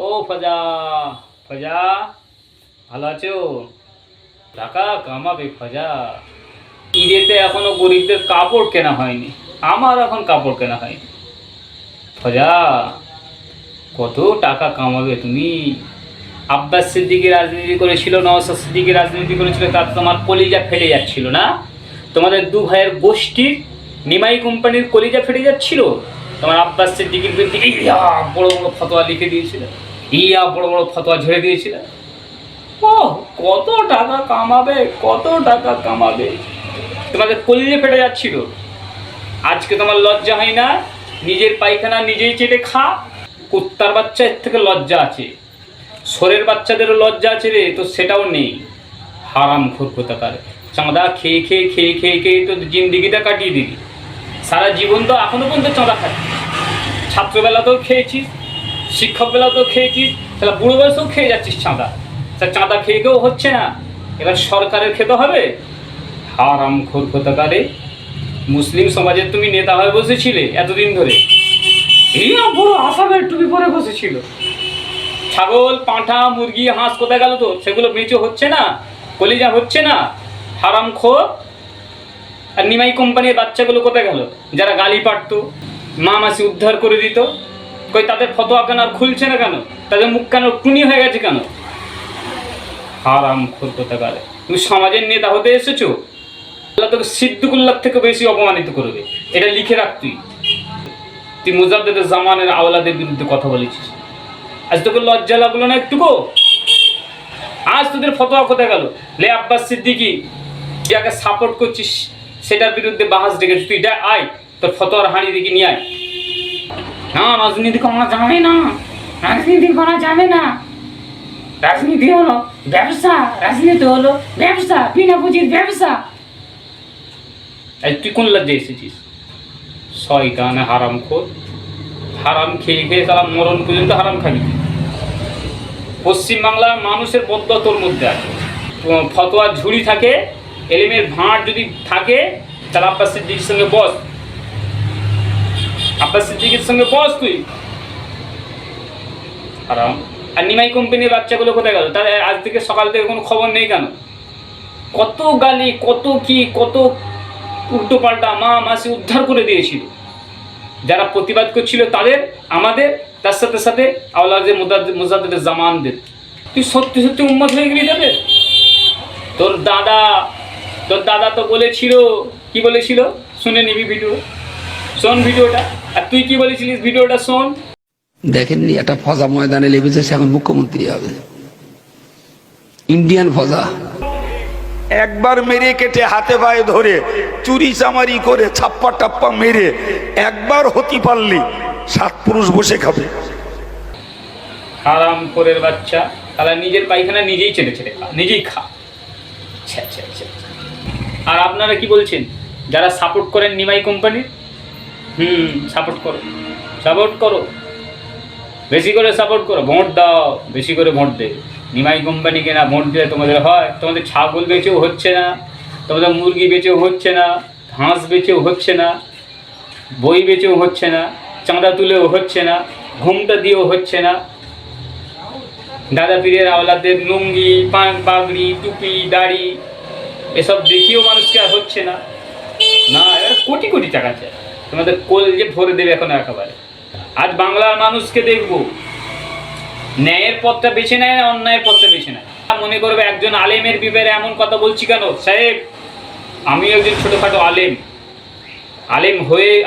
ও ফজা, ফজা ভালো আছো? টাকা কামাবে ফজা। ঈদেতে এখনো গরিবদের কাপড় কেনা হয়নি, আমার এখন কাপড় কেনা হয়নি। ফজা কত টাকা কামাবে তুমি? আব্বাস সিদ্দিকী রাজনীতি করেছিল, নওশাদ সিদ্দিকী রাজনীতি করেছিল, তার তোমার কলিজা ফেটে যাচ্ছিল না? তোমাদের দু ভাইয়ের গোষ্ঠীর নিমাই কোম্পানির কলিজা ফেটে যাচ্ছিল। তোমার আব্বাস সিদ্দিকীর বিরুদ্ধে ইয়া বড় বড় ফতোয়া লিখে দিয়েছিল, ইয়া বড় বড় ফতোয়া ঝেড়ে দিয়েছিল। ও কত টাকা কামাবে, কত টাকা কামাবে। তোমাদের কলিজা ফেটে যাচ্ছিল, আজকে তোমার লজ্জা হয় না? নিজের পায়খানা নিজেই চেটে খা। কুত্তার বাচ্চা এর থেকে লজ্জা আছে, সোরের বাচ্চাদেরও লজ্জা আছে রে, তো সেটাও নেই। হারাম খোর কোথাকার, চাঁদা খেয়ে খেয়ে খেয়ে খেয়ে খেয়ে তো জিন্দিগিটা কাটিয়ে দিবি। সারা জীবন তো এখনো পর্যন্ত চাঁদা খাচ্ছিস। ছাত্রবেলাতেও খেয়েছিস, শিক্ষক বেলাতেও খেয়েছিস, তাহলে বুড়ো বয়সেও খেয়ে যাচ্ছিস চাঁদা। তা চাঁদা খেয়ে খেয়েও হচ্ছে না, এবার সরকারের খেতে হবে। হারাম খোর কোথাকারে, মুসলিম সমাজের তুমি নেতা হয়ে বসেছিলে এতদিন ধরে, এই বড় আসামের টুপি পরে বসেছিল। ছাগল, পাঁঠা, মুরগি, হাঁস কোথায় গেল? তো সেগুলো বেঁচে হচ্ছে না, কলিজা হচ্ছে না। হারামখোর। আর নিমাই কোম্পানির বাচ্চাগুলো কোথায় গেল, যারা গালি পারতো, মা মাসি উদ্ধার করে দিত? কই তাদের ফতোয়া কেন আর খুলছে না কেন? তাদের মুখ কেন টুনি হয়ে গেছে কেন? হারামখোর কোথাকার, তুমি সমাজের নেতা হতে এসেছো, আল্লাহ তোকে সিদ্দিকুল্লাহ থেকে বেশি অপমানিত করবে, এটা লিখে রাখ। তুই মুজাদ্দেদের জামানের আওলাদের বিরুদ্ধে কথা বলেছিস, আজ তোকে লজ্জা লাগলো না একটুকু? আজ তোদের ফতোয়া কোথায় গেল? লে আব্বাস সিদ্দিকী যাকে সাপোর্ট করছিস সেটার বিরুদ্ধে বাহাস ডেকেছিস, তুই আয় তোর ফতোয়ার হাঁড়ি দিকে নিয়ে আয়। না, রাজনীতি করা যাবে না, রাজনীতি করা যাবে না। রাজনীতি হলো ব্যবসা, রাজনীতি হলো ব্যবসা, বিনা পুঁজির ব্যবসা। তুই কোন লজ্জা এসেছিস? শয়তান হারামখোর, হারাম খেয়ে খেয়ে সারা মরণ পর্যন্ত হারাম খাবি। পশ্চিমবাংলার মানুষের বদ্ধ তোর মধ্যে আছে। ফতোয়ার ঝুড়ি থাকে, এলিমের ভাঁড় যদি থাকে, তাহলে আব্বাস সিদ্দিকীর সঙ্গে বস, আব্বাস সিদ্দিকীর সঙ্গে বস তুই। হারাম। আর নিমাই কোম্পানির বাচ্চাগুলো কোথায় গেল? তাদের আজ থেকে সকাল থেকে কোনো খবর নেই কেন? কত গালি, কত কি, কত উল্টো পাল্টা, মা মাসি উদ্ধার করে দিয়েছিল। যারা প্রতিবাদ করছিল তাদের, আমাদের, তার সাথে সাথে আওলাদের মুজাদ্দেদের জামানদের। তুই সত্যি সত্যি উম্মত হয়ে গেলি তাদের? তোর দাদা তো বলেছিল, কি বলেছিল শুনে নিবি, ভিডিও শোন, ভিডিওটা। আর তুই কি বলেছিলিস, ভিডিওটা শোন। দেখেননি একটা ফজা ময়দানে লেগেছে, সে এখন মুখ্যমন্ত্রী হবে, ইন্ডিয়ান ফজা। একবার মেরে কেটে হাতে পায়ে ধরে চুরি চামারি করে ছাপ্পা টাপ্পা মেরে একবার হতে পারলি 7 পুরুষ বসে খাবে। হারাম খোরের বাচ্চা, তারা নিজের পায়খানা নিজেই চেটে চেটে খা, নিজেই খা। আর আপনারা কি বলছেন, যারা সাপোর্ট করেন নিমাই কোম্পানির, সাপোর্ট করো, সাপোর্ট করো, বেশি করে সাপোর্ট করো, ভোট দাও, বেশি করে ভোট দে। নিমাই কোম্পানিকে না ভোট দিলে তোমাদের হয়? তোমাদের ছাগল বেচেও হচ্ছে না, তোমাদের মুরগি বেচেও হচ্ছে না, হাঁস বেচেও হচ্ছে না, বই বেচেও হচ্ছে না, চাঁদা তুলেও হচ্ছে না, ঘুমটা দিয়েও হচ্ছে না। দাদা পীরের আওলাদের লুঙ্গি, পাগড়ি, টুপি, দাড়ি এসব দেখিয়েও মানুষকে আর হচ্ছে না। না, এবার কোটি কোটি টাকা চাই, তোমাদের কোল যে ভরে দেবে এখন একেবারে। আজ বাংলার মানুষকে দেখবো ন্যায়ের পথটা বেছে নেয় না, অন্যায়ের পথটা বেছে নেয়। মনে করবে একজন আলেমের ব্যাপারে এমন কথা বলছি কেন? সাহেব, আমি একজন ছোটোখাটো আলেম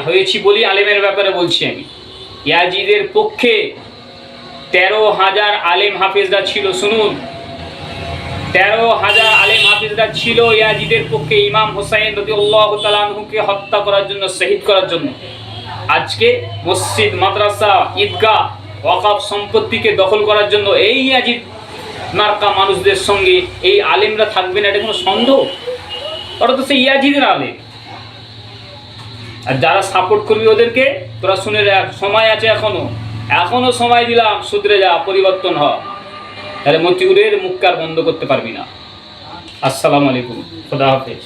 হয়েছি বলি আলেমের ব্যাপারে বলছি। আমি ইয়াজিদের পক্ষে 13,000 আলেম হাফেজরা ছিল, শুনুন, 13,000 আলেম হাফেজরা ছিল ইয়াজিদের পক্ষে, ইমাম হুসাইন রাদিয়াল্লাহু তাআলা আনহুকে হত্যা করার জন্য, শহীদ করার জন্য। আজকে মসজিদ, মাদ্রাসা, ঈদগাহ, ওয়াকফ সম্পত্তিকে দখল করার জন্য এই ইয়াজিদ মার্কা মানুষদের সঙ্গে এই আলেমরা থাকবে না, এটা কোনো সন্দেহ? ওরা তো সেই ইয়াজিদের আলেম। আর যারা সাপোর্ট করবি ওদেরকে তোরা শুনে রাখ, সময় আছে এখনো সময় দিলাম, শুধরে যা, পরিবর্তন হ, তাহলে মতিউরের মুখকে আর বন্ধ করতে পারবি না। আসসালামু আলাইকুম, খোদা হাফেজ।